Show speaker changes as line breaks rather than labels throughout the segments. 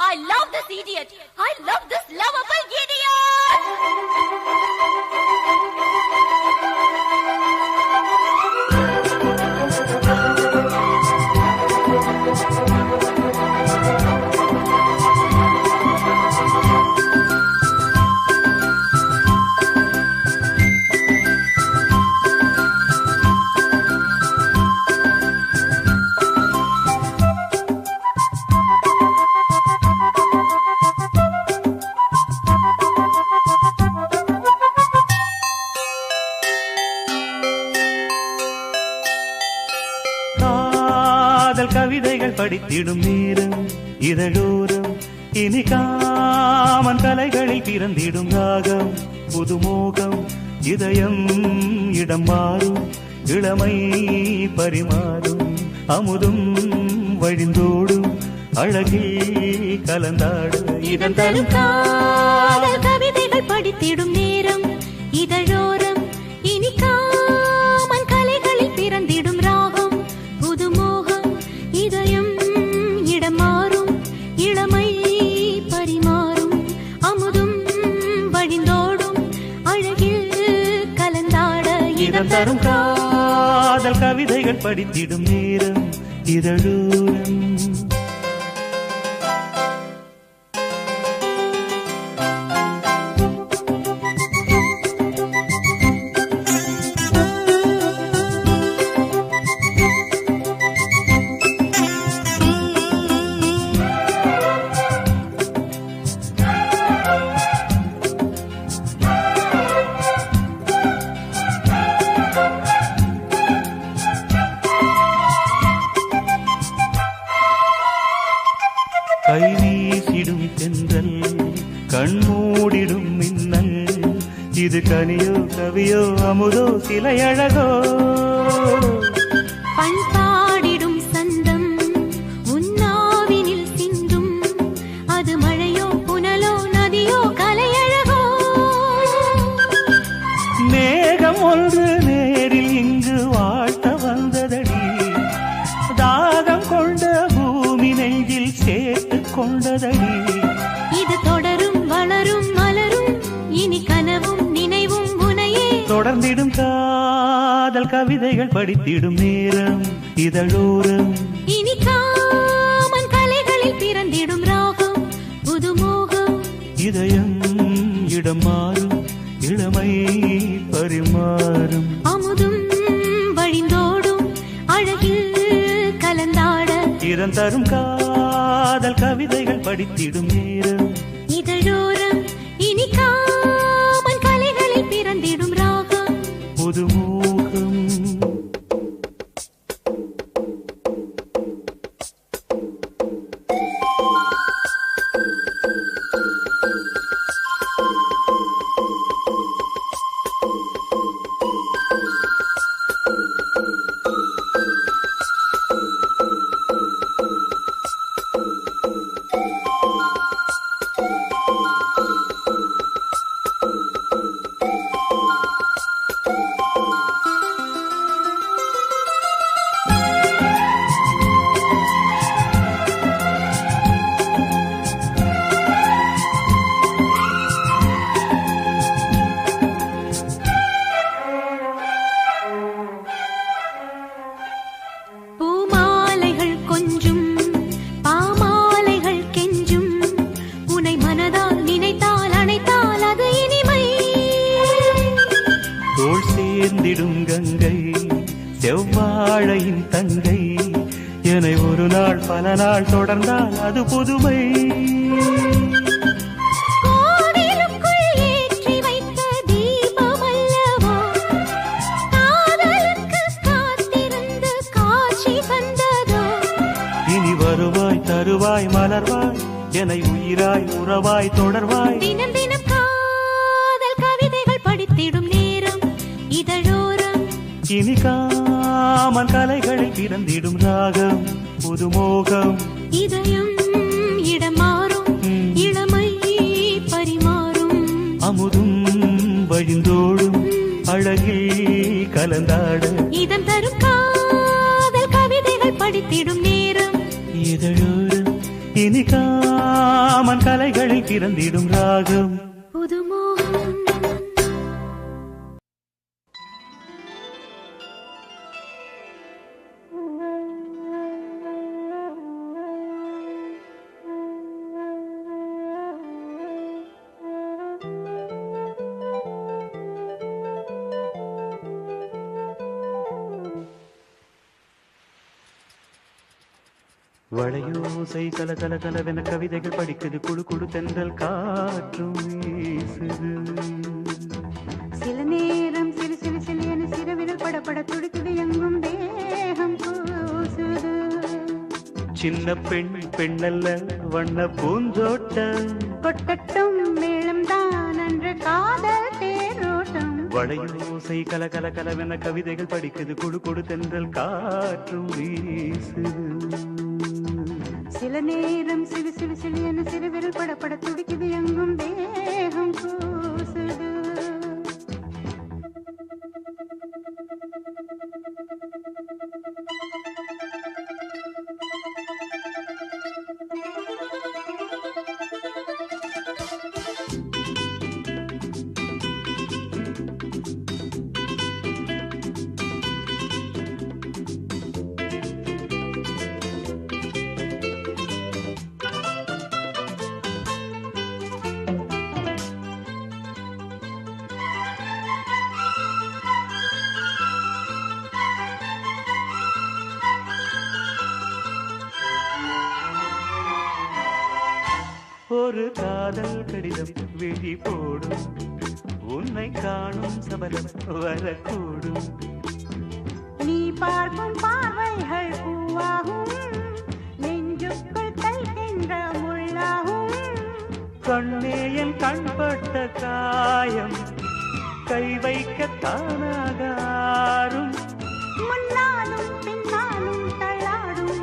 I love this idiot. I love this lovable idiot.
கவிதைகள் படித்திடும் நேரம் இதழோரம் இனி காமன் கலைகளில் பிறந்திடும் ராகம் புதுமோகம் இதயம் இடம் மாறும் இளமை பரிமாறும் அமுதும் வழிந்தோடும் அழகில் கலந்தாடு
இதன் தரும் காதல் கவிதைகள் படித்திடும் நேரம் இதழோரம் இனி காமன் கலைகளில் பிறந்திடும் ராகம் புதுமோகம் இதயம் இடம் மாறும் இளமை பரிமாறும் அமுதும் வழிந்தோடும் அழகில் கலந்தாட
இதன் தரும் காதல் கவிதைகள் படித்திடும் நேரம் இதழோரம் கை வீசிடும் தென்றல் கண்மூடிடும் மின்னல் இது கனியோ கவியோ அமுதோ சிலை அழகோ
பண்பாடிடும் சந்தம் உன்னாவினில் சிந்தும் அது மழையோ புனலோ நதியோ கலையழகோ
மேகம் ஒன்று நேரில் இங்கு வாழ்த்த வந்ததடி தாகம் கொண்ட பூமி நெஞ்சில் சேர்த்து கொண்டதடி
இது தொடரும் வளரும் மலரும் இனி கனவும் நினைவும் உனையே
தொடர்ந்திடும் காதல் கவிதைகள் படித்திடும் நேரம் இதழோரம்
இனி காமன் கலைகளில் பிறந்திடும் ராகம் புதுமோகம்
இதயம் இடம் மாறும் இளமை பரிமாறும்
அமுதும் வழிந்தோடும் அழகில் கலந்தாட
இதன் தரும் காதல் கவிதைகள் படித்திடும் நேரம்
இதழோரம் இனி காமன் கலைகளில் பிறந்திடும் ராகம்
புதுமோகம்
பூமாலைகள் கொஞ்சும் பாமாலைகள் கெஞ்சும் உனை மனதால் நினைத்தால் அணைத்தால் அது இனிமை
தோள் சேர்ந்திடும் கங்கை செவ்வாழையின் தங்கை என ஒரு நாள் பல நாள் தொடர்ந்தால் அது புதுமை
கோவிலுக்குள் ஏற்றி வைத்த தீபம் அல்லவோ காதலுக்கு காத்திருந்து காட்சி தந்ததோ
இனி வருவாய் தருவாய் மலர்வாய் என உயிராய் உறவாய் தொடர்வாய்
தினம் தினம் காதல் கவிதைகள் படித்திடும் நேரம் இதழோரம்
இனி காமன் கலைகளில் பிறந்திடும் ராகம் புதுமோகம்
இதயம் இடம் மாறும் இளமை பரிமாறும்
அமுதும் வழிந்தோடும் அழகில் கலந்தாட
இதம் தரும் காதல் கவிதைகள் படித்திடும் நேரம்
இதழோரம் இனி இதழில் பிறந்திடும் ராகம்
புதுமோகம்.
வளையோசை கல கல கலவென கவிதைகள் படிக்குது குடு குடு தென்றல் காற்றும் வீசுது.
சில நேரம் சிறு சிறு சிறு என சிறுவிரல் படப்பட துடிக்குது எங்கும் தேகம் கூசுது.
சின்ன பெண் பெண்ணல்ல வண்ண பூந்தோட்டம்
கொட்டட்டும் மேளம் தான் அன்று காதல் தேரோட்டம்.
வளையோசை கல கல கலவென கவிதைகள் படிக்குது குடு குடு தென்றல் காற்றும் வீசுது.
சில நேரம் சிறு சிறு சிறு என சிறுவிரல் படப்பட துடிக்குது எங்கும் தேகம் கூசுது.
ஒரு காதல் கடிதம் விழி போடும் உன்னை காணும் சபலம் வரக்கூடும்.
நீ பார்க்கும் பார்வைகள் பூவாகும் நெஞ்சுக்குள் தைக்கின்ற முள்ளாகும்.
கண்ணே என் கண்பட்ட காயம் கை வைக்க தானாகாரும்.
முன்னாலும் பின்னாலும் தள்ளாடும்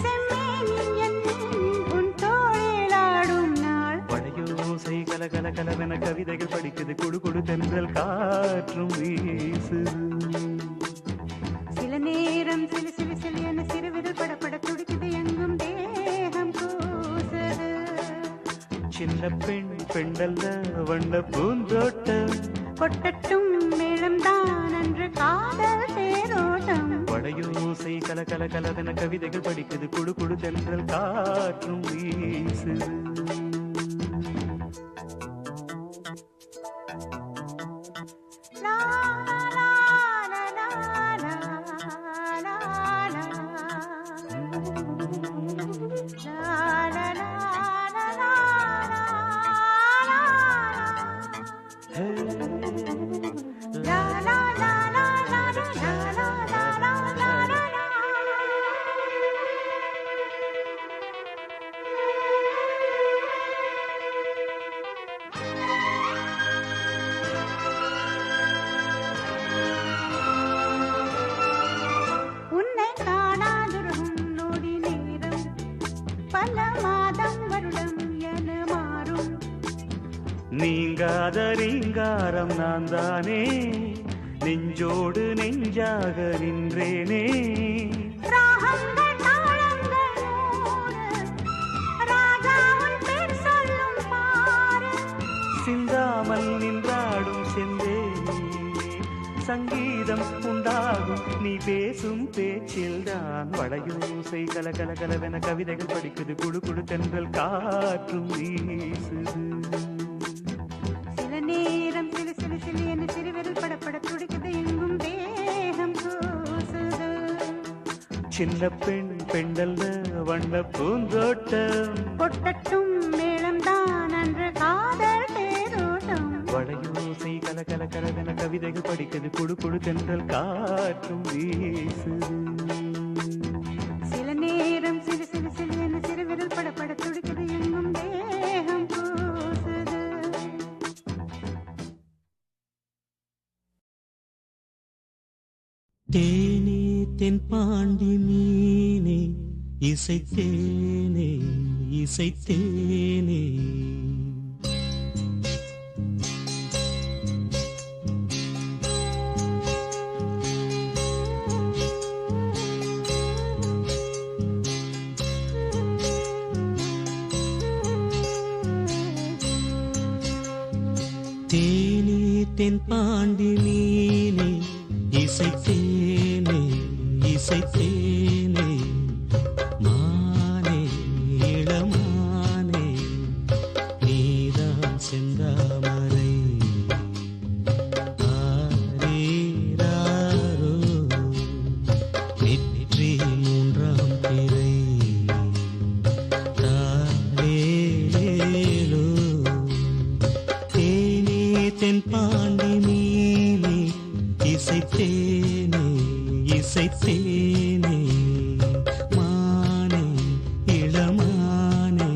செம்மேனின் என் உன் தோளிலாடும் நாள்.
வளையோசை கல கல கலவென கவிதைகள் படிக்குது குடு குடு தென்றல் காற்றும் வீசுது.
சில நேரம் சிலு சிலு சிலு என சிறுவிரல் படப்பட துடிக்குது எங்கும் தேகம் கூசுது.
சின்ன பெண் பெண்ணல்ல வண்ண பூந்தோட்டம்
கொட்டட்டும் மேளம் தான் அன்று காதல் தேரோட்டம்.
வளையோசை கல கல கலவென கவிதைகள் படிக்குது குடு குடு தென்றல் காற்றும் வீசுது.
லா லா லா லா லா லா லா. லா லா லா லா லா லா.
ஹே,
லா லா லா லா லா லா லா லா லா லா லா. உன்னை காணாதிருக்கும் நொடி நேரம் பல மாதம் வருடம் என மாறும்.
நீங்காத ரீங்காரம் நான் தானே நெஞ்சோடு நெஞ்சாக நின்றேனே.
ராகங்கள் தாளங்கள் நூறு ராஜா உன் பேர் சொல்லும் பாரு.
சிந்தாமல் நின்றாடும் செந்தேனே சங்கீதம் உண்டாகும் நீ பேசும் பேச்சில்தான். வளையோசை கல கல கலவென கவிதைகள் படிக்குது குடு குடு தென்றல் காற்றும் வீசுது.
சில நேரம் சிலு சிலு சிலு என சிறுவிரல் படப்பட துடிக்குது எங்கும் தேகம் கூசுது.
சின்ன பெண் பெண்ணல்ல வண்ண பூந்தோட்டம்
கொட்டட்டும் மேளம் தான் அன்று காதல் தேரோட்டம்.
வளையோசை கல கல கலவென கவிதைகள் படிக்குது குடு குடு தென்றல் காற்றும் வீசுது.
சில நேரம் சிறு சிறு சிறு என சிறுவிரல் படப்பட துடிக்குது எங்கும் தேகம் கூசுது.
தேனே தென் பாண்டி மீனே இசைத்தேனே இசைத்தேனே. தேனே தென்பாண்டி மீனே இசைத்தேனே இசைத்தேனே மானே இளமானே நீதான் செந்தாமரை ஆரீராரோ நெற்றி மூன்றாம் பிறை தாலேலோ தேனே தென்பாண்டி மீனே இசைத்தேனே இசைத்தேனே மானே இளமானே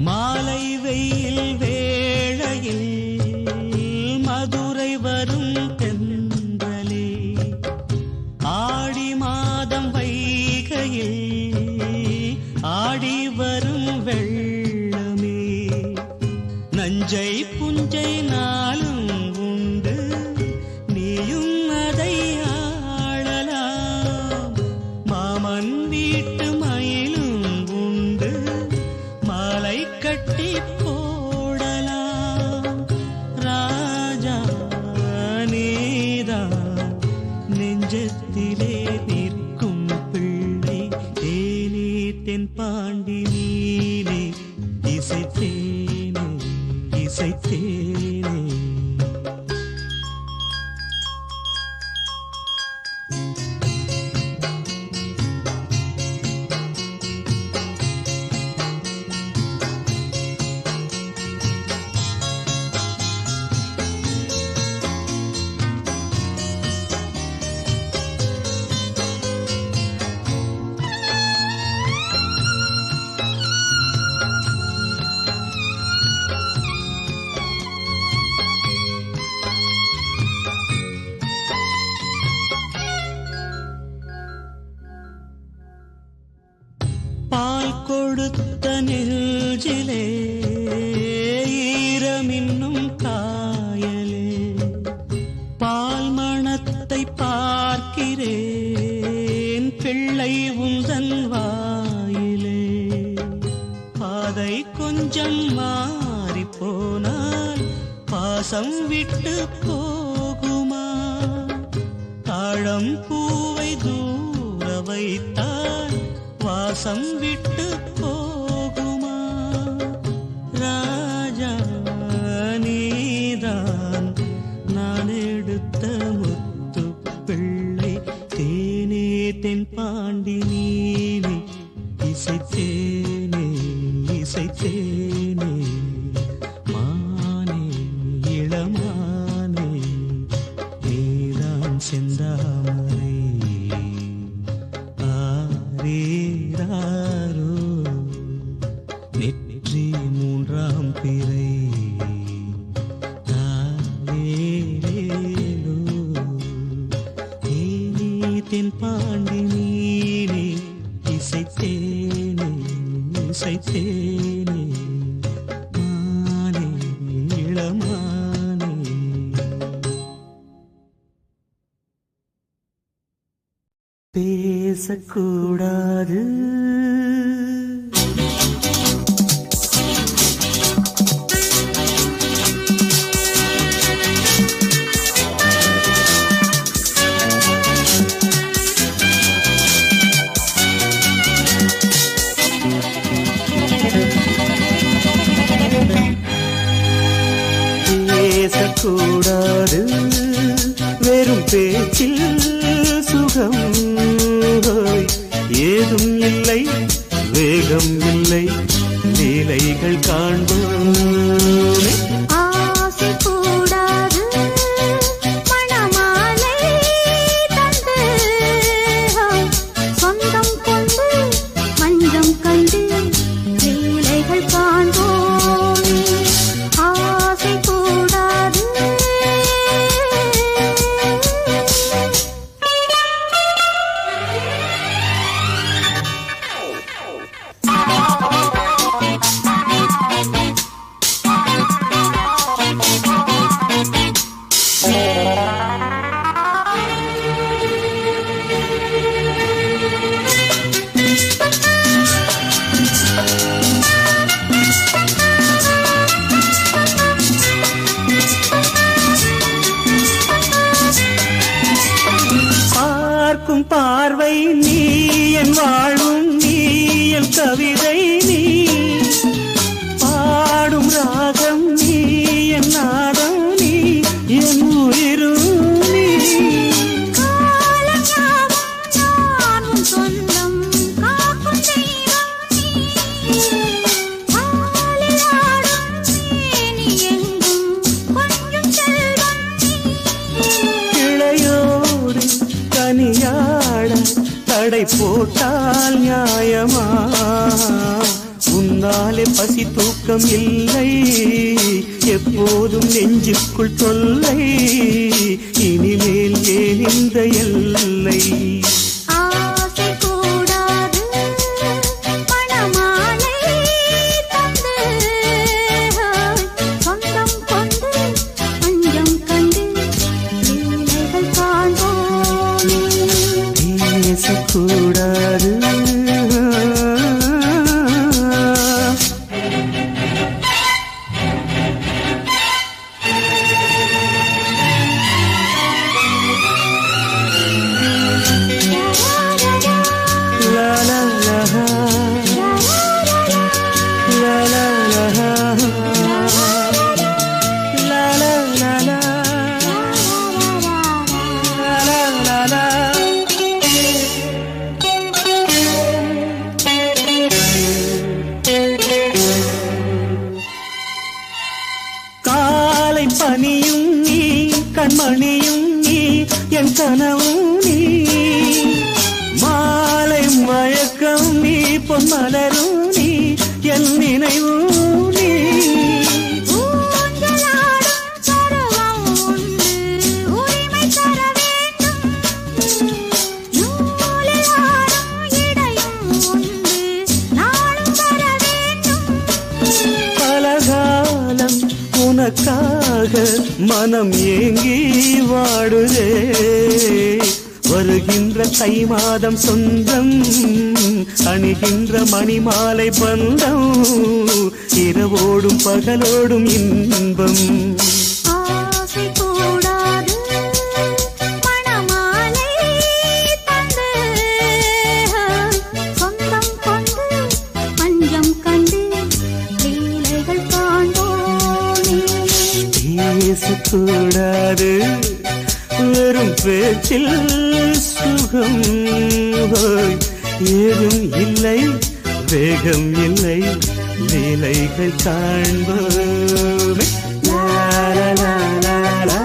மாலை வெயில் வேளையில் மதுரை வரும் தென்றலே ஆடி மாதம் வைகையில் ஆடி வரும் வெள்ளமே நஞ்சை புஞ்சை நாளும் உண்டு நீயும் அதை ஆளலாம் மாமன் வீட்டு மயிலும் உண்டு மாலை கட்டி போடலாம் ராஜா நீதான் நெஞ்சத்திலே நிற்கும் பிள்ளை தேனே தென்பாண்டி நீனே இசைத்தேனே இசைத்தேனே பால் கொடுத்த நெஞ்சிலே ஈரமின்னும் காயலே பால் மணத்தை பார்க்கிறேன் பிள்ளை உந்தன் வாயிலே பாதை கொஞ்சம் மாறி போனால் பாசம் விட்டு போகுமா தாழம் பூவை தூர வைத்தால் வாசம் விட்டு போகுமா ராஜா நீதான் நான் எடுத்த முத்து பிள்ளை தேனே தென்பாண்டி நீனே இசைத்தேனே இசைத்தேனே மானே இளமானே நீதான் செந்தாமரை ஆரீராரோ நெற்றி மூன்றாம் பிறை தாலேலோ தேனே தென்பாண்டி நீனே இசைத்தேனே இசைத்தேனே மானே இளமானே பேசக்கூடாது பேசக்கூடாது வெறும் பேச்சில் சுகம் ஏதும் இல்லை வேகம் இல்லை லீலைகள் காண்போமே
ஆசை கூடாது மணமாலை தந்து சொந்தம் கொண்டு மஞ்சம் கண்டு லீலைகள் காண்போமே ஆசை கூடாது
கவிதை நீ, பாடும் ராகம் நீ, என் நாதம் நீ, என் உயிரும் நீ.
சொந்தம் காக்கும் தெய்வம் நீ, நீ எங்கும் கொஞ்சம் செல்வம் நீ.
கிளையோடு கனியாட தடை போட்டால் நியாயமா? உன்னாலே பசி தூக்கம் இல்லை, எப்போதும் நெஞ்சுக்குள் தொல்லை, இனிமேல் ஏன் இந்த எல்லை?
ஆசை கூடாது மணமாலை தந்து, சொந்தம் கொண்டு அஞ்சம் கண்டு லீலைகள் காண்போமே.
பேசக்கூடாது காலை பனியும் நீ, கண்மணியும் நீ, என் கனவும் நீ, மாலை மயக்கம் நீ, பொன்மலரும் நீ, என் நினைவும் நீ. பலகாலம் உனக்காக மனம் ஏங்கி வாடுதே, வருகின்ற தை மாதம் சொந்தம், அணிகின்ற மணிமாலை பந்தம், இரவோடும் பகலோடும் இன்பம்.
ஆசை கூடாது மணமாலை தந்து, சொந்தம் கொண்டு அஞ்சம் கண்டு லீலைகள் காண்போமே.
பேசக்கூடாது வெறும் பேச்சில் சுகம், ஏதும் இல்லை வேகம் இல்லை, லீலைகள் காண்போமே. லா லா லா லா லா.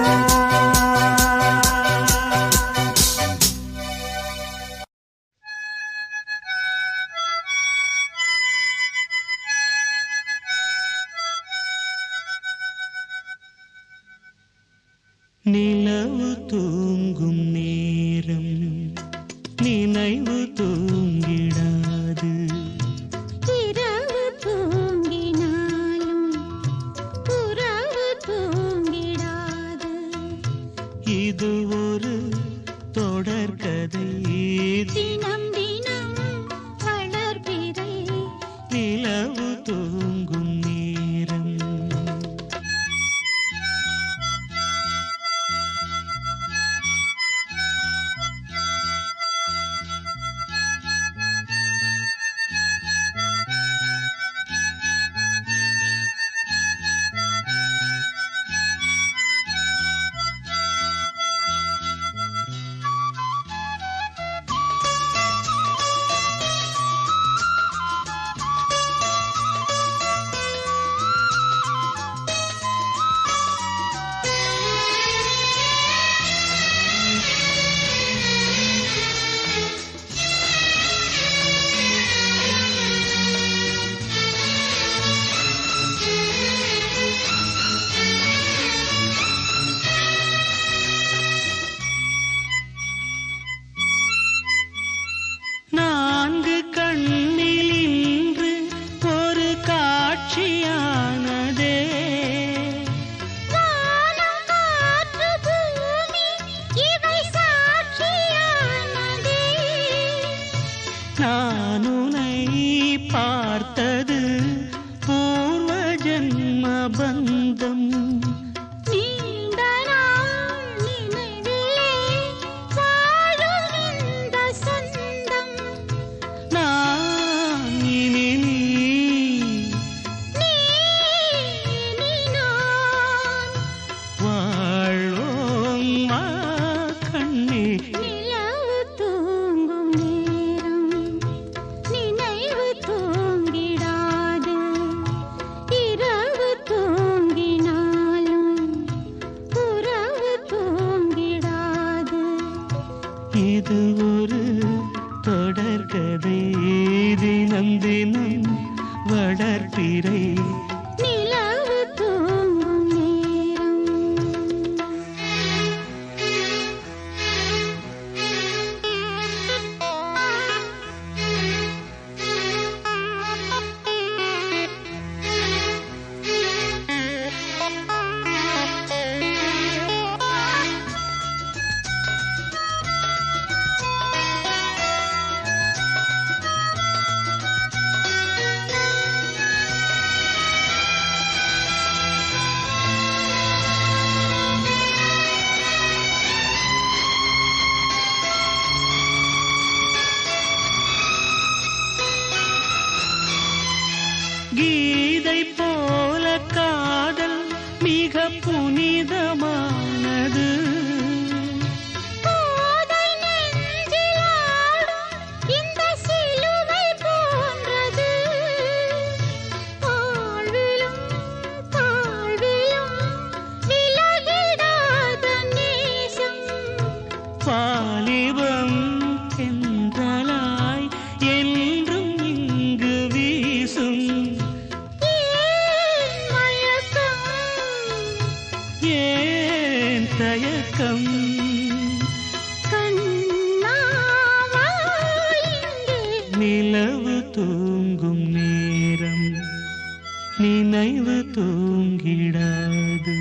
நிலவு தூங்கும் நேரம் நினைவு தூங்கிடாது,
இரவு தூங்கினாலும் உறவு தூங்கிடாது.
இது ஒரு தொடர்கதை,
தினம் தினம் வளர்பிறை
நிலவு தூங்கும் நேரம். நான் உன்னை பார்த்தது பூர்வ ஜன்ம பந்தம்.
நீண்ட நாள் நினைவிலே வாழும் இந்த சொந்தம்.
நான் கீதை போல காதல் மிக புனிதமானது. வாலிபம் தென்றலாய் என்றும் இங்கு வீசும். ஏன் தயக்கம்? நிலவு தூங்கும் நேரம் நினைவு தூங்கிடாது.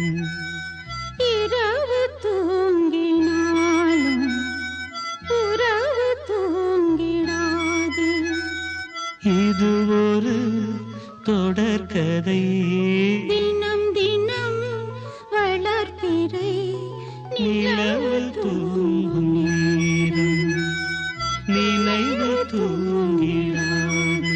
இரவு தூங்கினாலும் உறவு தூங்கிடாது.
இது ஒரு தொடர்கதை.
தினம் தினம் வளர்பிறை
நிலவு தூங்கும் நேரம் நினைவு தூங்கிடாது.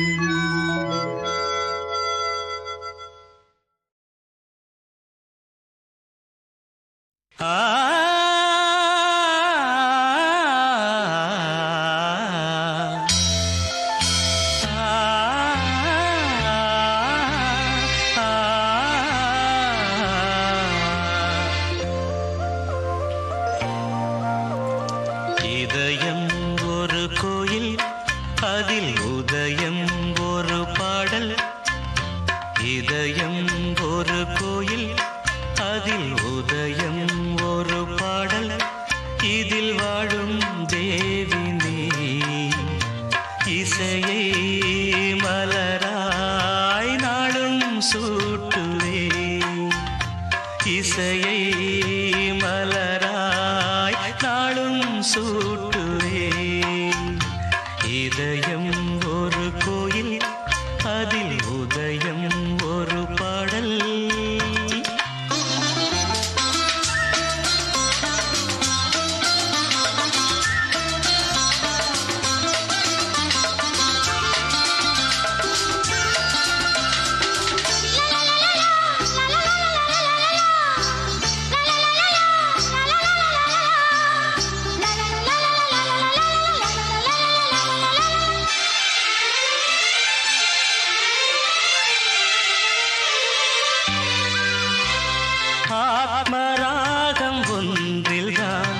இதயம் ஒரு கோயில், அதில் உதயம் ஒரு பாடல். இதயம் ஒரு கோயில், அதில் உதயம் ஒரு பாடல். இதில் வாழும் தேவி நீ, இசையை மலராய் நாளும் சூட்டுவே. இசையை மலராய் நாளும் சூட்டுவே. இதயம் ஒரு கோயில், அதில் உதயம் ஒரு பாடல். ஆத்மராகம் ஒன்றில்தான்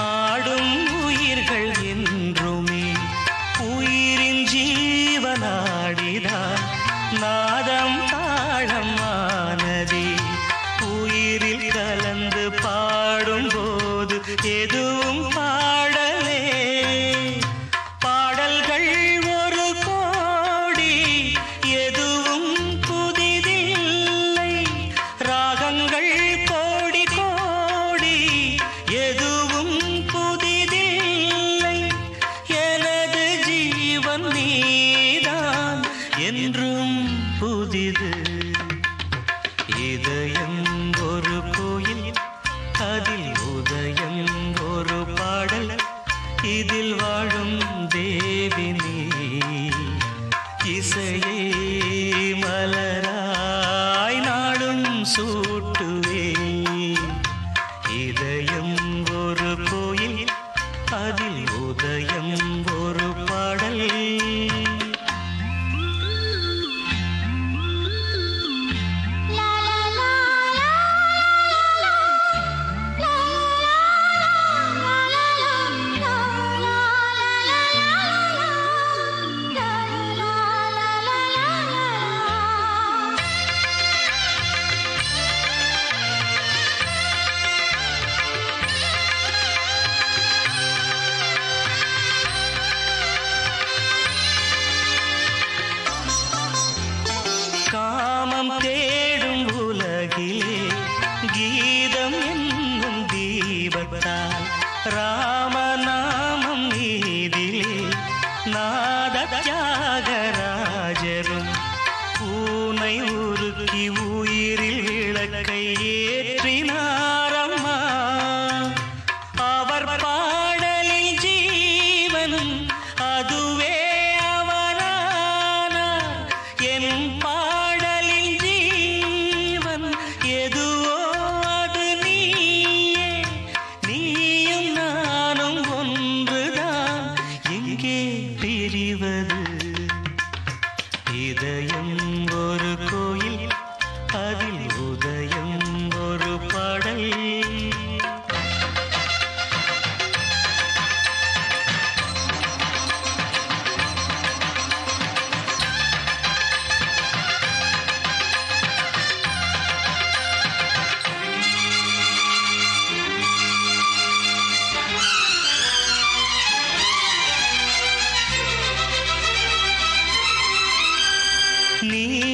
ஆடும் உயிர்கள் என்றுமே. உயிரின் ஜீவனாடிதான் நாதம் தாளமானதே. உயிரில் கலந்து பாடும்போது எதுவும் பாடலே. பாடல்கள் ஒரு கோடி, எதுவும் புதிதில்லை. ராகங்கள் கோடி கோடி, எதுவும் புதிதில்லை. எனது ஜீவன் நீதான் என்றும் புதிது. இதயம் ஒரு கோயில், அதில் உதயம் ஒரு பாடல். இதில் வாழும் தேவி நீ, இசையை மலராய் நாளும் சூட்டுவே. இதயம் ஒரு கோயில், அதில் உதயம் ஒரு பாடல். காமம் தேடும் உலகிலே கீதம் என்னும் தீபத்தால் ராமநாமம் நீதிலே நாத தியாகராஜரும் பூனை உருக்கி உயிரில் விளக்கை ஏற்றினாரம்மா. அவர் பாடலில் ஜீவனும் அதுவே அவனானார். என் இதயம் ஒரு கோயில், அதில் உதயம் ஒரு பாடல். நீ